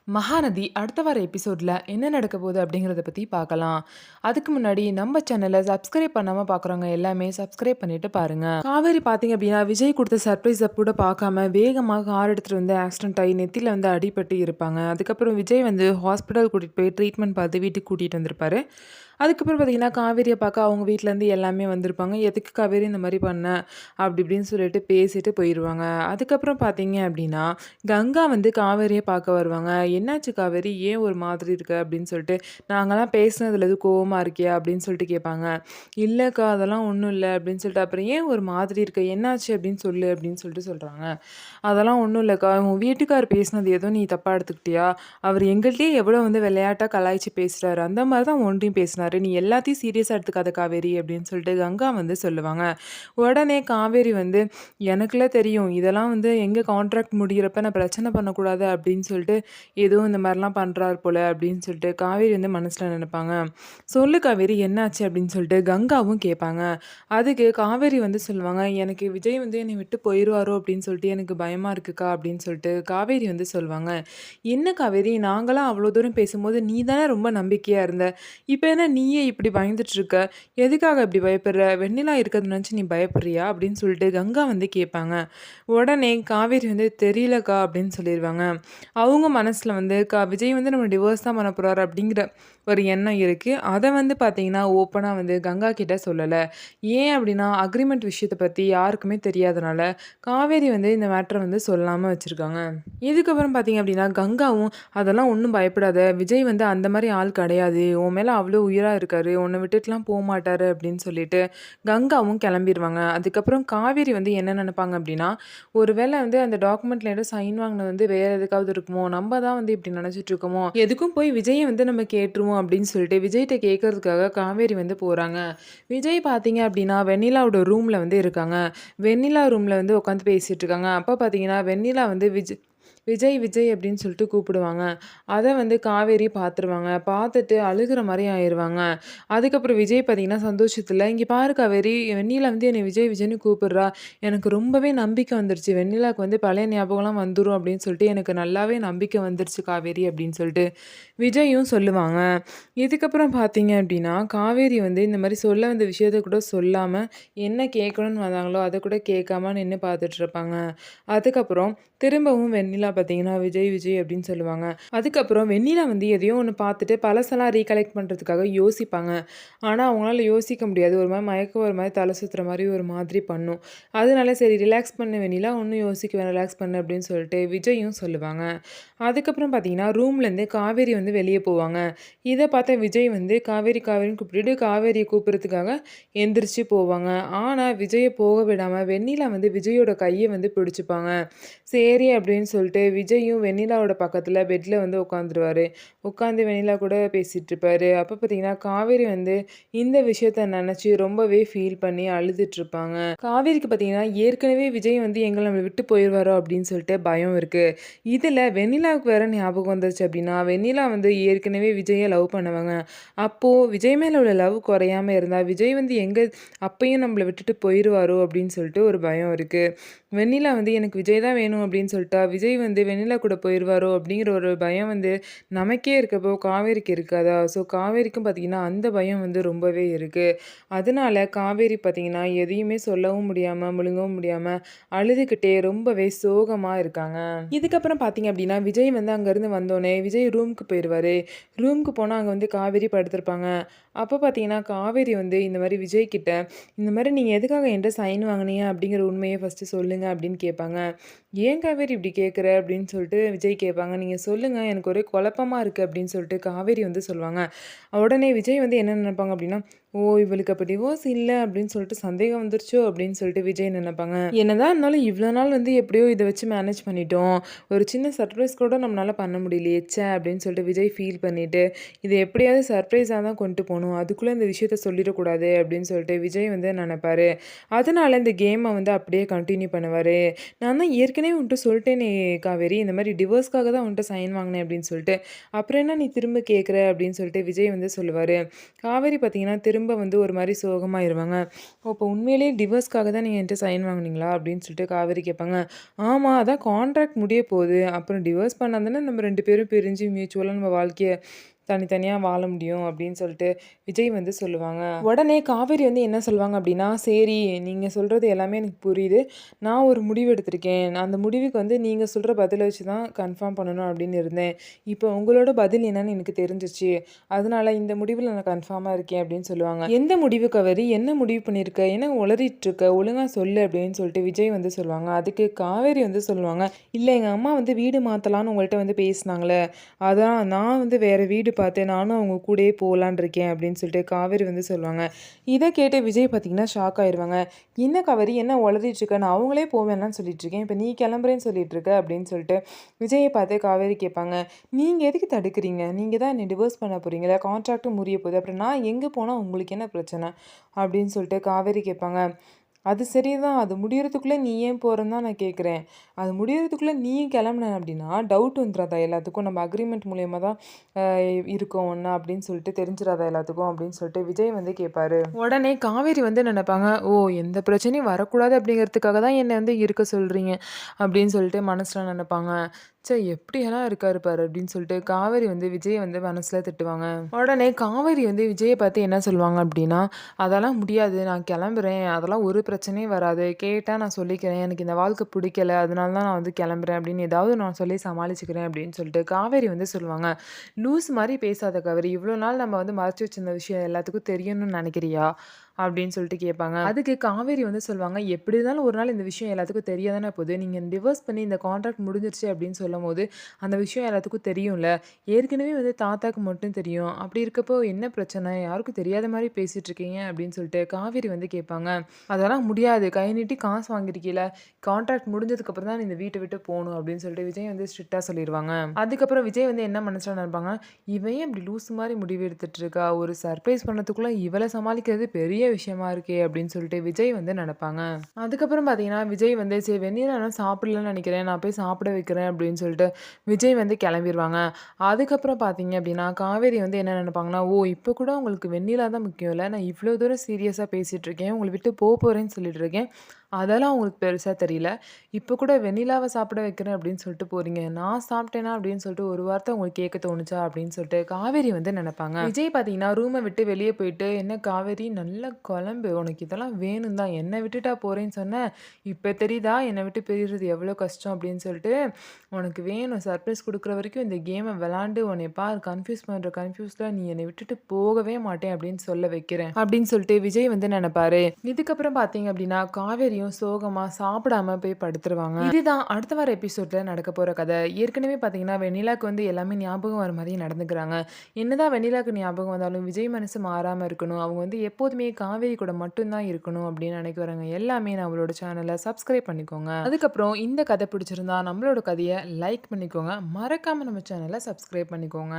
மகாநதி அடுத்த வார எபிசோட்ல என்ன நடக்க போகுது அப்படிங்கிறத பத்தி பார்க்கலாம். அதுக்கு முன்னாடி நம்ம சேனலை சப்ஸ்கிரைப் பண்ணாம பார்க்குறவங்க எல்லாமே சப்ஸ்கிரைப் பண்ணிட்டு பாருங்க. காவேரி பார்த்தீங்க அப்படின்னா விஜய் கொடுத்த சர்ப்ரைஸை கூட பார்க்காம வேகமாக கார் எடுத்துட்டு வந்து ஆக்சிடென்ட் ஆகி நெத்தியில் வந்து அடிபட்டு இருப்பாங்க. அதுக்கப்புறம் விஜய் வந்து ஹாஸ்பிட்டல் கூட்டிட்டு போய் ட்ரீட்மெண்ட் பார்த்து வீட்டுக்கு கூட்டிட்டு வந்திருப்பாரு. அதுக்கப்புறம் பார்த்தீங்கன்னா காவேரியை பார்க்க அவங்க வீட்டிலேருந்து எல்லாமே வந்திருப்பாங்க. எதுக்கு காவேரி இந்த மாதிரி பண்ண அப்படி இப்படின்னு சொல்லிட்டு பேசிட்டு போயிடுவாங்க. அதுக்கப்புறம் பார்த்தீங்க அப்படின்னா கங்கா வந்து காவேரியை பார்க்க வருவாங்க. என்னாச்சு காவேரி, ஏன் ஒரு மாதிரி இருக்க அப்படின்னு சொல்லிட்டு, நாங்களாம் பேசுனதுல எதுவும் கோவமா இருக்கியா அப்படின்னு சொல்லிட்டு கேட்பாங்க. இல்லைக்கா அதெல்லாம் ஒன்றும் இல்லை அப்படின்னு சொல்லிட்டு, அப்புறம் ஏன் ஒரு மாதிரி இருக்க, என்னாச்சு அப்படின்னு சொல்லு அப்படின்னு சொல்லிட்டு சொல்கிறாங்க. அதெல்லாம் ஒன்றும் இல்லைக்கா, உன் வீட்டுக்கார் பேசினது ஏதோ நீ தப்பாக எடுத்துக்கிட்டியா, அவர் எங்கள்கிட்டயே எவ்வளோ வந்து விளையாட்டாக கலாய்ச்சி பேசுகிறாரு, அந்த மாதிரி தான் ஒன்றையும் பேசினாரு, நீ எல்லாத்தையும் சீரியஸாக எடுத்துக்காத காவேரி அப்படின்னு சொல்லிட்டு கங்கா வந்து சொல்லுவாங்க. உடனே காவேரி வந்து எனக்குலாம் தெரியும், இதெல்லாம் வந்து எங்கள் கான்ட்ராக்ட் முடிகிறப்ப நான் பிரச்சனை பண்ணக்கூடாது அப்படின்னு சொல்லிட்டு ஏதோ இந்த மாதிரிலாம் பண்ணுறாரு போல அப்படின்னு சொல்லிட்டு காவேரி வந்து மனசில் நினைப்பாங்க. சொல்லு காவேரி என்னாச்சு அப்படின்னு சொல்லிட்டு கங்காவும் கேட்பாங்க. அதுக்கு காவேரி வந்து சொல்லுவாங்க, எனக்கு விஜய் வந்து என்னை விட்டு போயிடுவாரோ அப்படின்னு சொல்லிட்டு எனக்கு பயமாக இருக்குக்கா அப்படின்னு சொல்லிட்டு காவேரி வந்து சொல்லுவாங்க. என்ன காவேரி, நாங்களாம் அவ்வளோ தூரம் பேசும்போது நீ தானே ரொம்ப நம்பிக்கையாக இருந்த, இப்போ என்ன நீயே இப்படி பயந்துட்டு இருக்க, எதுக்காக இப்படி பயப்படுற, வெண்ணிலா இருக்கிறது நினச்சி நீ பயப்படுறியா அப்படின்னு சொல்லிட்டு கங்கா வந்து கேட்பாங்க. உடனே காவேரி வந்து தெரியலக்கா அப்படின்னு சொல்லிடுவாங்க. அவங்க மனசில் வந்து விஜய் வந்து நம்ம டிவோர்ஸ் தான் பண்ண போகிறாரு அப்படிங்கிற ஒரு எண்ணம் இருக்குது. அதை வந்து பார்த்தீங்கன்னா ஓப்பனாக வந்து கங்கா கிட்ட சொல்லலை. ஏன் அப்படின்னா அக்ரிமெண்ட் விஷயத்தை பற்றி யாருக்குமே தெரியாதனால காவேரி வந்து இந்த மேட்டரை வந்து சொல்லாமல் வச்சுருக்காங்க. இதுக்கப்புறம் பார்த்தீங்க அப்படின்னா கங்காவும் அதெல்லாம் ஒன்றும் பயப்படாத, விஜய் வந்து அந்த மாதிரி ஆள் கிடையாது, உன் மேலே அவ்வளோ உயிராக இருக்காரு, உன்னை விட்டுட்டுலாம் போக மாட்டாரு அப்படின்னு சொல்லிட்டு கங்காவும் கிளம்பிடுவாங்க. அதுக்கப்புறம் காவேரி வந்து என்ன நினைப்பாங்க அப்படின்னா, ஒருவேளை வந்து அந்த டாக்குமெண்ட்ல ஏதோ சைன் வாங்கினது வந்து வேற எதுக்காவது இருக்குமோ, நம்ம தான் வந்து இப்படி நினச்சிட்டு இருக்கோமோ, எதுக்கும் போய் விஜயை வந்து நம்ம கேட்டுருவோம் அப்படின்னு சொல்லிட்டு விஜய்கிட்ட கேட்கறதுக்காக காவேரி வந்து போகிறாங்க. விஜய் பார்த்தீங்க அப்படின்னா வெண்ணிலாவோட ரூமில் வந்து இருக்காங்க. வெண்ணிலா ரூமில் வந்து உட்காந்து பேசிட்டு இருக்காங்க. அப்போ பார்த்தீங்கன்னா வெண்ணிலா வந்து விஜய் விஜய் அப்படின்னு சொல்லிட்டு கூப்பிடுவாங்க. அதை வந்து காவேரி பார்த்துருவாங்க. பார்த்துட்டு அழுகிற மாதிரி ஆயிடுவாங்க. அதுக்கப்புறம் விஜய் பார்த்தீங்கன்னா சந்தோஷத்தில், இங்கே பாரு காவேரி, வெண்ணிலா வந்து என்னை விஜய் விஜய்னு கூப்பிடுறா, எனக்கு ரொம்பவே நம்பிக்கை வந்துருச்சு, வெண்ணிலாவுக்கு வந்து பழைய ஞாபகம்லாம் வந்துடும் அப்படின்னு சொல்லிட்டு எனக்கு நல்லாவே நம்பிக்கை வந்துருச்சு காவேரி அப்படின்னு சொல்லிட்டு விஜயும் சொல்லுவாங்க. இதுக்கப்புறம் பார்த்தீங்க அப்படின்னா காவேரி வந்து இந்த மாதிரி சொல்ல வந்த விஷயத்த கூட சொல்லாமல் என்ன கேட்கணும்னு வந்தாங்களோ அதை கூட கேட்காம நின்று பார்த்துட்டு இருப்பாங்க. அதுக்கப்புறம் திரும்பவும் வெண்ணிலா பார்த்தீங்கன்னா விஜய் விஜய் அப்படின்னு சொல்லுவாங்க. அதுக்கப்புறம் வெண்ணிலா வந்து எதையோ ஒன்று பார்த்துட்டு பழசெல்லாம் ரீகலெக்ட் பண்ணுறதுக்காக யோசிப்பாங்க. ஆனால் அவங்களால யோசிக்க முடியாது. ஒரு மாதிரி மயக்கம் ஒரு மாதிரி தலை சுற்றுற மாதிரி ஒரு மாதிரி பண்ணும். அதனால சரி ரிலாக்ஸ் பண்ண வெண்ணிலா, ஒன்றும் யோசிக்க வேணாம், ரிலாக்ஸ் பண்ணு அப்படின்னு சொல்லிட்டு விஜயும் சொல்லுவாங்க. அதுக்கப்புறம் பார்த்தீங்கன்னா ரூம்லேருந்து காவேரி வந்து வெளியே போவாங்க. இதை பார்த்த விஜய் வந்து காவேரி காவேரின்னு கூப்பிட்டுட்டு காவேரியை கூப்பிட்றதுக்காக எந்திரிச்சு போவாங்க. ஆனால் விஜயை போக விடாமல் வெண்ணிலா வந்து விஜயோட கையை வந்து பிடிச்சிப்பாங்க. சரி அப்படின்னு சொல்லிட்டு விஜயும் வெண்ணிலாவோட பக்கத்தில் பெட்டில் வந்து உட்காந்துருவாரு. உட்காந்து வெண்ணிலா கூட பேசிகிட்டு இருப்பாரு. அப்போ பார்த்தீங்கன்னா காவேரி வந்து இந்த விஷயத்த நினச்சி ரொம்பவே ஃபீல் பண்ணி அழுதுட்ருப்பாங்க. காவேரிக்கு பார்த்தீங்கன்னா ஏற்கனவே விஜய் வந்து எங்களை நம்மளை விட்டு போயிடுவாரோ அப்படின்னு சொல்லிட்டு பயம் இருக்குது. இதில் வெண்ணிலாவுக்கு வேற ஞாபகம் வந்துருச்சு அப்படின்னா, வெண்ணிலா வந்து ஏற்கனவே விஜயை லவ் பண்ணுவாங்க. அப்போது விஜய் மேலே உள்ள லவ் குறையாமல் இருந்தால் விஜய் வந்து எங்கே அப்பயும் நம்மளை விட்டுட்டு போயிடுவாரோ அப்படின்னு சொல்லிட்டு ஒரு பயம் இருக்குது. வெண்ணிலா வந்து எனக்கு விஜய் தான் வேணும் அப்படின்னு சொல்லிட்டா விஜய் வந்து வெண்ணிலா கூட போயிடுவாரோ அப்படிங்கிற ஒரு பயம் வந்து நமக்கே இருக்கப்போ காவேரிக்கு இருக்காதா? ஸோ காவேரிக்கும் பார்த்தீங்கன்னா அந்த பயம் வந்து ரொம்பவே இருக்குது. அதனால காவேரி பார்த்தீங்கன்னா எதையுமே சொல்லவும் முடியாமல் முழுங்கவும் முடியாமல் அழுதுகிட்டே ரொம்பவே சோகமாக இருக்காங்க. இதுக்கப்புறம் பார்த்தீங்க அப்படின்னா விஜய் வந்து அங்கேருந்து வந்தோடனே விஜய் ரூமுக்கு போயிடுவார். ரூமுக்கு போனால் அங்கே வந்து காவேரி படுத்திருப்பாங்க. அப்போ பார்த்தீங்கன்னா காவேரி வந்து இந்த மாதிரி விஜய் கிட்ட இந்த மாதிரி நீங்கள் எதுக்காக என்கிட்ட சைன் வாங்கினீங்க அப்படிங்கிற உண்மையை ஃபஸ்ட்டு சொல்லுங்கள் அப்படின்னு கேட்பாங்க. ஏன் காவேரி இப்படி கேட்குற அப்படின்னு சொல்லிட்டு விஜய் கேட்பாங்க. நீங்கள் சொல்லுங்கள், எனக்கு ஒரே குழப்பமாக இருக்குது அப்படின்னு சொல்லிட்டு காவேரி வந்து சொல்லுவாங்க. உடனே விஜய் வந்து என்ன நினைப்பாங்க அப்படின்னா, ஓ இவளுக்கு அப்போ டிவோர்ஸ் இல்லை அப்படின்னு சொல்லிட்டு சந்தேகம் வந்துருச்சோ அப்படின்னு சொல்லிட்டு விஜய் நினைப்பாங்க. என்னதான் இருந்தாலும் இவ்வளோ நாள் வந்து எப்படியோ இதை வச்சு மேனேஜ் பண்ணிட்டோம், ஒரு சின்ன சர்ப்ரைஸ் கூட நம்மளால பண்ண முடியலையே ச்சே அப்படின்னு சொல்லிட்டு விஜய் ஃபீல் பண்ணிட்டு இதை எப்படியாவது சர்ப்ரைஸாக தான் கொண்டு போகணும், அதுக்குள்ளே இந்த விஷயத்த சொல்லிடக்கூடாது அப்படின்னு சொல்லிட்டு விஜய் வந்து நினைப்பாரு. அதனால இந்த கேமை வந்து அப்படியே கண்டினியூ பண்ணுவார். நான் தான் ஏற்கனவே உன்ட்டு சொல்லிட்டேனே காவேரி, இந்த மாதிரி டிவோர்ஸ்க்காக தான் உன்ட்டு சைன் வாங்கினேன் அப்படின்னு சொல்லிட்டு, அப்புறம் என்ன நீ திரும்ப கேட்குற அப்படின்னு சொல்லிட்டு விஜய் வந்து சொல்லுவார். காவேரி பார்த்தீங்கன்னா திரும்ப திரும்ப வந்து ஒரு மாரி சோகமாயிருவாங்க. அப்போ உண்மையிலேயே டிவோர்ஸ்க்காக தான் நீங்க என்ட்ட சைன் வாங்குனீங்களா? அப்படின்னு சொல்லிட்டு காவேரி கேட்பாங்க. ஆமா, அதான் கான்ட்ராக்ட் முடிய போகுது. அப்புறம் டிவோர்ஸ் பண்ணா தானே நம்ம 2 பேரும் பிரிஞ்சு மியூச்சுவலா நம்ம வாழ்க்கைய தனித்தனியா வாழ முடியும் அப்படின்னு சொல்லிட்டு விஜய் வந்து சொல்லுவாங்க. உடனே காவேரி வந்து என்ன சொல்லுவாங்க அப்படின்னா, "சரி, நீங்க சொல்றது எல்லாமே எனக்கு புரியுது. நான் ஒரு முடிவு எடுத்திருக்கேன். நான் அந்த முடிவுக்கு வந்து நீங்க சொல்ற பதில வச்சு தான் கன்ஃபார்ம் பண்ணணும் அப்படின்னு இருந்தேன். இப்போ உங்களோட பதில் என்னன்னு எனக்கு தெரிஞ்சிருச்சு. அதனால இந்த முடிவுல நான் கன்ஃபார்மா இருக்கேன்" அப்படின்னு சொல்லுவாங்க. "எந்த முடிவு காவேரி? என்ன முடிவு பண்ணியிருக்க? என்ன உளறிட்டு இருக்க? ஒழுங்கா சொல்லு" அப்படின்னு சொல்லிட்டு விஜய் வந்து சொல்லுவாங்க. அதுக்கு காவேரி வந்து சொல்லுவாங்க, "இல்ல, எங்க அம்மா வந்து வீடு மாத்தலாம்னு உங்கள்ட்ட வந்து பேசினாங்களே, அதான் நான் வந்து வேற வீடு பார்த்தேன். நானும் அவங்க கூடயே போலான்னு இருக்கேன்" அப்படின்னு சொல்லிட்டு காவேரி வந்து சொல்லுவாங்க. இத கேட்டு விஜய் பார்த்தீங்கன்னா ஷாக் ஆயிருவாங்க. "என்ன காவேரி, என்ன உளறிட்டு இருக்க? நான் அவங்களே போவேணான்னு சொல்லிட்டு இருக்கேன். இப்ப நீ கிளம்புறேன்னு சொல்லிட்டு இருக்க" அப்படின்னு சொல்லிட்டு விஜய பார்த்து காவேரி கேட்பாங்க. "நீங்க எதுக்கு தடுக்குறீங்க? நீங்க தான் என்ன டிவோர்ஸ் பண்ண போறீங்கல்ல. கான்ட்ராக்டும் முடிய போகுது. அப்புறம் நான் எங்க போனா உங்களுக்கு என்ன பிரச்சனை?" அப்படின்னு சொல்லிட்டு காவேரி கேட்பாங்க. "அது சரிதான். அது முடியறதுக்குள்ள நீ ஏன் போறன்னு தான் நான் கேட்குறேன். அது முடியறதுக்குள்ள நீயும் கிளம்புன அப்படின்னா டவுட் வந்துராதா எல்லாத்துக்கும்? நம்ம அக்ரீமெண்ட் மூலியமா தான் இருக்கோம் ஒண்ணா அப்படின்னு சொல்லிட்டு தெரிஞ்சிராதா எல்லாத்துக்கும்?" அப்படின்னு சொல்லிட்டு விஜய் வந்து கேட்பாரு. உடனே காவேரி வந்து நினைப்பாங்க, "ஓ! எந்த பிரச்சனையும் வரக்கூடாது அப்படிங்கிறதுக்காக தான் என்ன வந்து இருக்க சொல்றீங்க" அப்படின்னு சொல்லிட்டு மனசுல நினைப்பாங்க. ச்சே! எப்படியெல்லாம் இருக்காரு பாரு அப்படின்னு சொல்லிட்டு காவேரி வந்து விஜய வந்து மனசுல திட்டுவாங்க. உடனே காவேரி வந்து விஜய பார்த்து என்ன சொல்லுவாங்க அப்படின்னா, "அதெல்லாம் முடியாது. நான் கிளம்புறேன். அதெல்லாம் ஒரு பிரச்சனையும் வராது. கேட்டா நான் சொல்லிக்கிறேன். எனக்கு இந்த வாழ்க்கை பிடிக்கல. அதனால தான் நான் வந்து கிளம்புறேன்" அப்படின்னு ஏதாவது நான் சொல்லி சமாளிச்சுக்கிறேன் அப்படின்னு சொல்லிட்டு காவேரி வந்து சொல்லுவாங்க. "லூஸ் மாரி பேசாத காவேரி. இவ்ளோ நாள் நம்ம வந்து மறைச்சு வச்சிருந்த விஷயம் எல்லாத்துக்கும் தெரியணும்னு நினைக்கிறியா?" அப்படின்னு சொல்லிட்டு கேட்பாங்க. அதுக்கு காவேரி வந்து சொல்லுவாங்க, "எப்படி இருந்தாலும் ஒரு நாள் இந்த விஷயம் எல்லாத்துக்கும் தெரிய தானே போகுது. நீங்க டிவோர்ஸ் பண்ணி இந்த கான்ட்ராக்ட் முடிஞ்சிருச்சு அப்படின்னு சொல்லும்போது, அந்த விஷயம் எல்லாத்துக்கும் தெரியும்ல. ஏற்கனவே வந்து தாத்தாக்கு மட்டும் தெரியும். அப்படி இருக்கப்போ என்ன பிரச்சனை? யாருக்கும் தெரியாத மாரி பேசிட்டு இருக்கீங்க" அப்படின்னு சொல்லிட்டு காவேரி வந்து கேட்பாங்க. "அதெல்லாம் முடியாது. கை நீட்டி காசு வாங்கியிருக்கீல. கான்ட்ராக்ட் முடிஞ்சதுக்கு அப்புறம் தான் நீ இந்த வீட்ட விட்டு போணும்" அப்படின்னு சொல்லிட்டு விஜய் வந்து ஸ்ட்ரிக்ட்டா சொல்லிருவாங்க. அதுக்கப்புறம் விஜய் வந்து என்ன மனசுல நினைப்பாங்க, "இவ ஏன் இப்படி லூசு மாரி முடிவு எடுத்துட்டு இருக்கா? ஒரு சர்ப்ரைஸ் பண்ணதுக்குள்ள இவள சமாளிக்கிறது பெரிய விஷயமா இருக்கே" அப்படின்னு சொல்லிட்டு விஜய் வந்து நெனப்பாங்க. அதுக்கப்புறம் பார்த்தீங்கன்னா, விஜய் வந்து சரி வெண்ணிலாலாம் சாப்பிடலன்னு நெனைக்கிறேன். நான் போய் சாப்பிட வைக்கிறேன் அப்படின்னு சொல்லிட்டு விஜய் வந்து கெளம்பிருவாங்க. அதுக்கப்புறம் பார்த்தீங்க அப்படின்னா, காவேரி வந்து என்ன நெனைப்பாங்கன்னா, "ஓ! இப்ப கூட உங்களுக்கு வெண்ணிலா தான் முக்கியம் இல்ல. நான் இவ்ளோ தூரம் சீரியஸா பேசிட்டு இருக்கேன். உங்கள விட்டு போறேன்னு சொல்லிட்டு இருக்கேன். அதெல்லாம் உங்களுக்கு பெருசா தெரியல. இப்ப கூட வெண்ணிலாவ சாப்பிட வைக்கிறேன் அப்படின்னு சொல்லிட்டு போறீங்க. நான் சாப்பிட்டேனா அப்படின்னு சொல்லிட்டு ஒரு வார்த்தை உங்களுக்கு கேட்க தோணுச்சா?" அப்படின்னு சொல்லிட்டு காவேரி வந்து நெனைப்பாங்க. விஜய் பார்த்தீங்கன்னா, ரூம விட்டு வெளிய போயிட்டு, "என்ன காவேரி, நல்ல குழம்பு. உனக்கு இதெல்லாம் வேணும் தான். என்ன விட்டுட்டா போறேன்னு சொன்ன. இப்ப தெரியுதா என்ன விட்டு பிரியறது எவ்வளோ கஷ்டம் அப்படின்னு சொல்லிட்டு. உனக்கு வேணும் சர்ப்ரைஸ் குடுக்குற வரைக்கும் இந்த கேம விளையாண்டு உன்னைய பாரு கன்ஃப்யூஸ் பண்ற கன்ஃப்யூஸ்ல நீ என்னை விட்டுட்டு போகவே மாட்டேன் அப்படின்னு சொல்ல வைக்கிறேன்" அப்படின்னு சொல்லிட்டு விஜய் வந்து நெனைப்பாரு. இதுக்கப்புறம் பார்த்தீங்க அப்படின்னா, காவேரியும் சோகமா சாப்பிடாம போய் படுத்துருவாங்க. இதுதான் அடுத்த வார எபிசோட்ல நடக்க போற கதை. ஏற்கனவே பார்த்தீங்கன்னா, வெண்ணிலாக்கு வந்து எல்லாமே ஞாபகம் வர மாரி நடந்துக்கிறாங்க. என்னதான் வெண்ணிலாக்கு ஞாபகம் வந்தாலும் விஜய் மனசு மாறாம இருக்கணும். அவங்க வந்து எப்போதுமே காவேரி கூட மட்டும் தான் இருக்கணும் அப்படின்னு நினைக்கிறவங்க எல்லாமே நம்மளோட சேனல சப்ஸ்கிரைப் பண்ணிக்கோங்க. அதுக்கப்புறம் இந்த கதை பிடிச்சிருந்தா நம்மளோட கதைய லைக் பண்ணிக்கோங்க. மறக்காம நம்ம சேனல சப்ஸ்கிரைப் பண்ணிக்கோங்க.